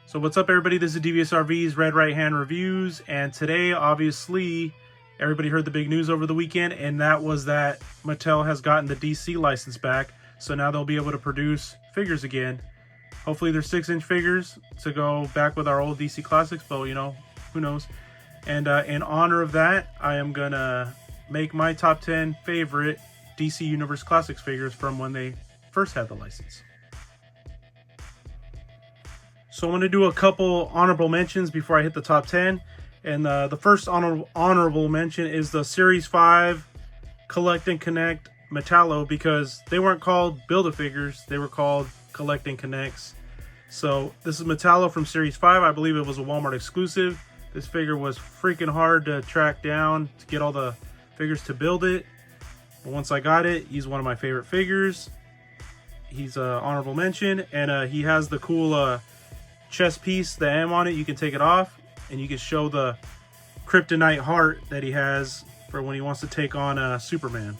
So what's up, everybody? This is DVSRV's Red Right Hand Reviews, and today, obviously, everybody heard the big news over the weekend, and that was that Mattel has gotten the DC license back, so now they'll be able to produce figures again. Hopefully they're 6-inch figures to go back with our old DC Classics, but you know, who knows. And in honor of that, I am gonna make my top 10 favorite DC Universe Classics figures from when they first had the license. So I'm going to do a couple honorable mentions before I hit the top 10. And the first honorable mention is the Series 5 Collect and Connect Metallo, because they weren't called Build-A-Figures, they were called Collect and Connects. So this is Metallo from Series 5. I believe it was a Walmart exclusive. This figure was freaking hard to track down to get all the figures to build it. But once I got it, he's one of my favorite figures. He's an honorable mention, and he has the cool chest piece, the M on it. You can take it off and you can show the kryptonite heart that he has for when he wants to take on Superman.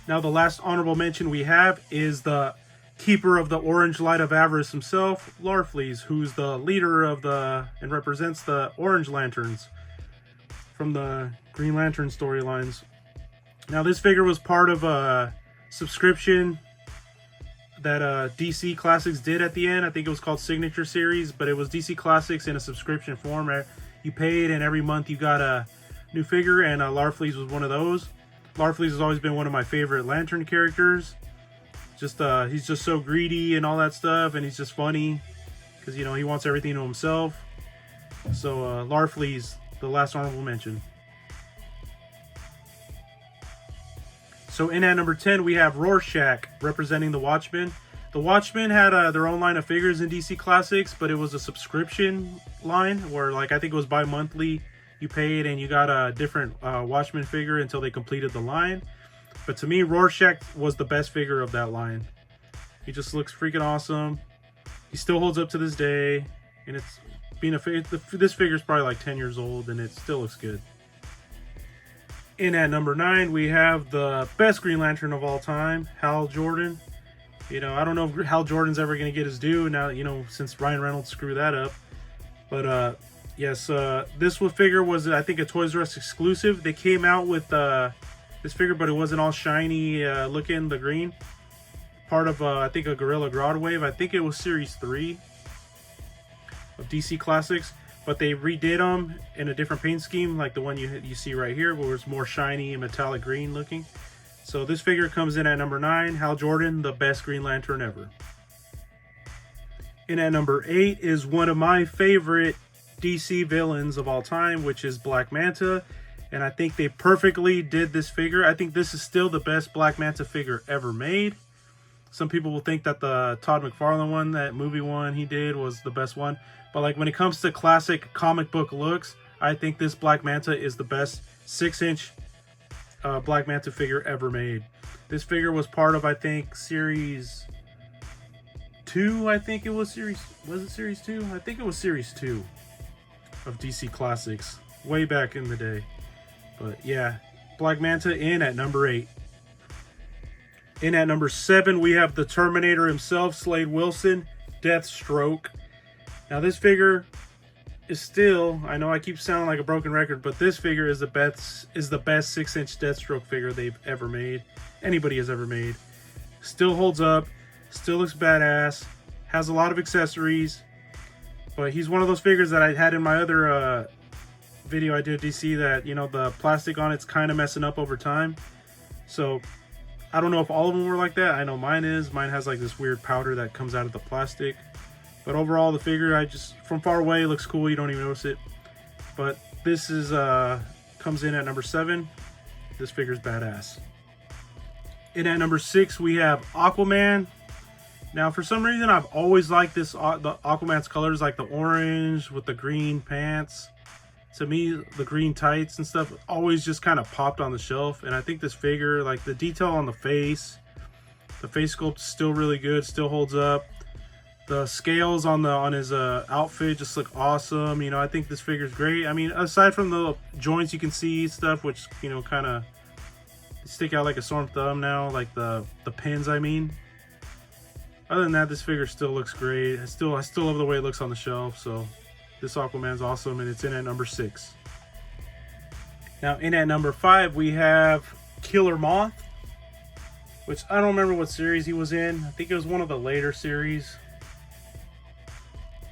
Now the last honorable mention we have is the keeper of the Orange Light of Avarice himself, Larfleeze, who's the leader of and represents the Orange Lanterns from the Green Lantern storylines. Now this figure was part of a subscription that DC Classics did at the end. I think it was called Signature Series, but it was DC Classics in a subscription form. You paid, and every month you got a new figure, and Larfleeze was one of those. Larfleeze has always been one of my favorite Lantern characters. He's just so greedy and all that stuff, and he's just funny because, you know, he wants everything to himself. So Larfleeze, the last honorable mention. So in at number 10, we have Rorschach representing the Watchmen. The Watchmen had their own line of figures in DC Classics, but it was a subscription line where, like, I think it was bi-monthly. You paid and you got a different Watchmen figure until they completed the line. But to me, Rorschach was the best figure of that line. He just looks freaking awesome. He still holds up to this day, and it's being this figure is probably like 10 years old, and it still looks good. In at number 9, we have the best Green Lantern of all time, Hal Jordan. You know, I don't know if Hal Jordan's ever going to get his due now, you know, since Ryan Reynolds screwed that up. But yes, this figure was, I think, a Toys R Us exclusive. They came out with this figure, but it wasn't all shiny looking, the green. Part of, I think, a Gorilla Grodd wave. I think it was Series 3 of DC Classics. But they redid them in a different paint scheme, like the one you see right here, where it's more shiny and metallic green looking. So this figure comes in at number 9, Hal Jordan, the best Green Lantern ever. In at number 8 is one of my favorite DC villains of all time, which is Black Manta. And I think they perfectly did this figure. I think this is still the best Black Manta figure ever made. Some people will think that the Todd McFarlane one, that movie one he did, was the best one. But like when it comes to classic comic book looks, I think this Black Manta is the best 6-inch Black Manta figure ever made. This figure was part of, I think, Series 2. I think it was Series... Was it Series 2? I think it was Series 2 of DC Classics. Way back in the day. But yeah, Black Manta in at number 8. In at number 7, we have the Terminator himself, Slade Wilson, Deathstroke. Now this figure is still, I know I keep sounding like a broken record, but this figure is the best 6-inch Deathstroke figure they've ever made. Anybody has ever made. Still holds up, still looks badass, has a lot of accessories. But he's one of those figures that I had in my other video I did DC that, you know, the plastic on it's kind of messing up over time. So I don't know if all of them were like that. I know mine is. Mine has like this weird powder that comes out of the plastic. But overall, the figure, from far away, it looks cool. You don't even notice it. But this is comes in at number 7. This figure's badass. In at number 6, we have Aquaman. Now, for some reason, I've always liked the Aquaman's colors, like the orange with the green pants. To me, the green tights and stuff always just kind of popped on the shelf. And I think this figure, like the detail on the face sculpt's still really good, still holds up. The scales on his outfit just look awesome. You know, I think this figure's great. I mean, aside from the joints you can see stuff, which, you know, kind of stick out like a sore thumb now, like the pins, I mean. Other than that, this figure still looks great. I still love the way it looks on the shelf. So this Aquaman's awesome, and it's in at number 6. Now in at number 5, we have Killer Moth, which I don't remember what series he was in. I think it was one of the later series,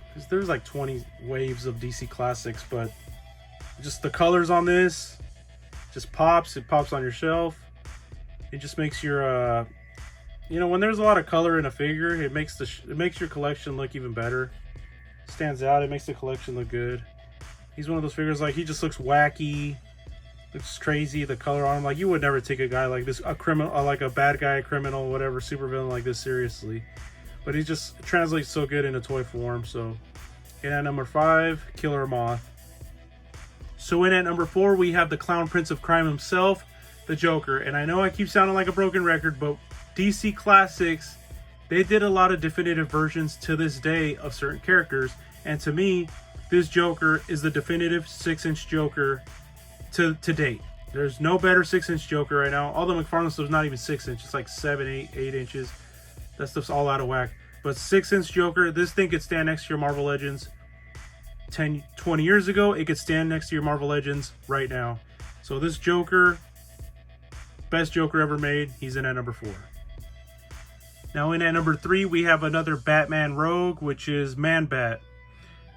because there's like 20 waves of DC Classics, but just the colors on this just pops. It pops on your shelf. It just makes your you know, when there's a lot of color in a figure, it makes your collection look even better. Stands out. It makes the collection look good. He's one of those figures, like, he just looks wacky, looks crazy. The color on him, like, you would never take a guy like this, a criminal, like a bad guy, criminal, whatever, supervillain like this seriously. But he just translates so good into toy form. So in at number 5, Killer Moth. So in at number 4, we have the Clown Prince of Crime himself, the Joker. And I know I keep sounding like a broken record, but DC Classics, they did a lot of definitive versions to this day of certain characters. And to me, this Joker is the definitive 6-inch Joker to date. There's no better 6-inch Joker right now. Although McFarlane stuff's not even 6 inches, it's like 7, 8 inches. That stuff's all out of whack. But 6-inch Joker, this thing could stand next to your Marvel Legends 10, 20 years ago. It could stand next to your Marvel Legends right now. So this Joker, best Joker ever made. He's in at number 4. Now in at number 3, we have another Batman Rogue, which is Man-Bat.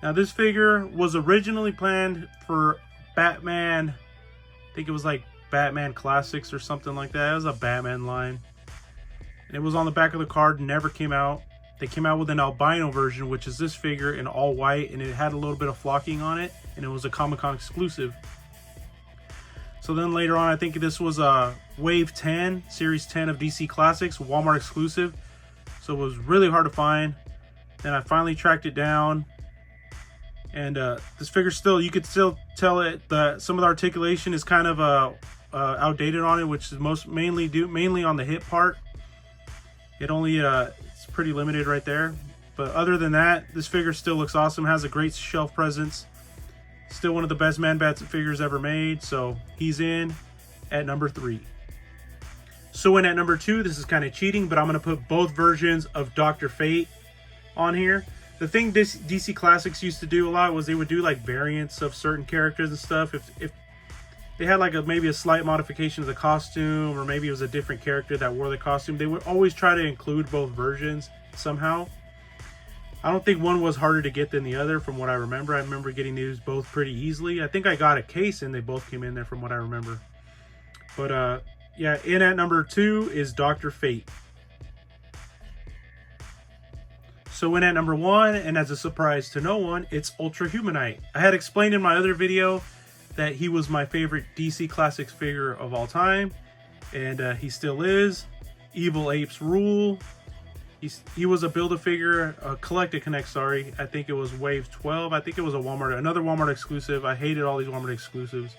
Now this figure was originally planned for Batman, I think it was like Batman Classics or something like that. It was a Batman line. And it was on the back of the card, never came out. They came out with an albino version, which is this figure in all white, and it had a little bit of flocking on it, and it was a Comic-Con exclusive. So then later on, I think this was a Wave 10, Series 10 of DC Classics, Walmart exclusive. So it was really hard to find. Then I finally tracked it down. And this figure still, you could still tell it that some of the articulation is kind of outdated on it, which is mainly on the hip part. It only, it's pretty limited right there. But other than that, this figure still looks awesome, has a great shelf presence. Still one of the best Man-Bat figures ever made, so he's in at number 3. So in at number 2, this is kind of cheating, but I'm going to put both versions of Dr. Fate on here. The thing DC Classics used to do a lot was they would do like variants of certain characters and stuff. If they had like maybe a slight modification of the costume, or maybe it was a different character that wore the costume, they would always try to include both versions somehow. I don't think one was harder to get than the other from what I remember. I remember getting these both pretty easily. I think I got a case and they both came in there from what I remember. But yeah, in at number 2 is Dr. Fate. So in at number 1, and as a surprise to no one, it's Ultra Humanite. I had explained in my other video that he was my favorite DC Classics figure of all time, and he still is. Evil Apes rule. He was a Build-A-Figure, Collect-A-Connect, sorry. I think it was Wave 12. I think it was another Walmart exclusive. I hated all these Walmart exclusives.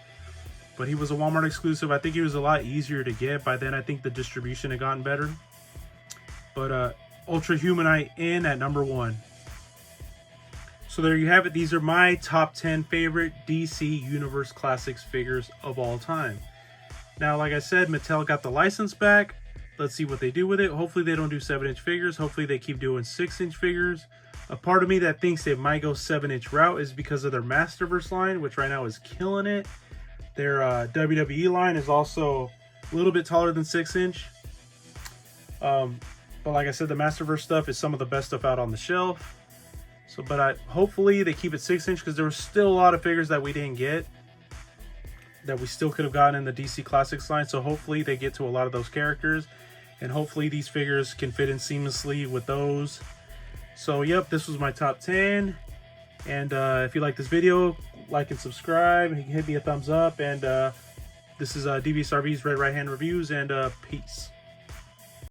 But he was a Walmart exclusive. I think he was a lot easier to get. By then, I think the distribution had gotten better. But Ultra Humanite in at number 1. So there you have it. These are my top 10 favorite DC Universe Classics figures of all time. Now, like I said, Mattel got the license back. Let's see what they do with it. Hopefully they don't do 7-inch figures. Hopefully they keep doing 6-inch figures. A part of me that thinks they might go 7-inch route is because of their Masterverse line, which right now is killing it. Their WWE line is also a little bit taller than 6-inch. But like I said, the Masterverse stuff is some of the best stuff out on the shelf. So, but hopefully they keep it 6-inch, because there were still a lot of figures that we didn't get that we still could have gotten in the DC Classics line. So hopefully they get to a lot of those characters, and hopefully these figures can fit in seamlessly with those. So yep, this was my top 10. And if you like this video, like and subscribe. You can hit me a thumbs up. And this is DVSRV's Red Right Hand Reviews, and peace.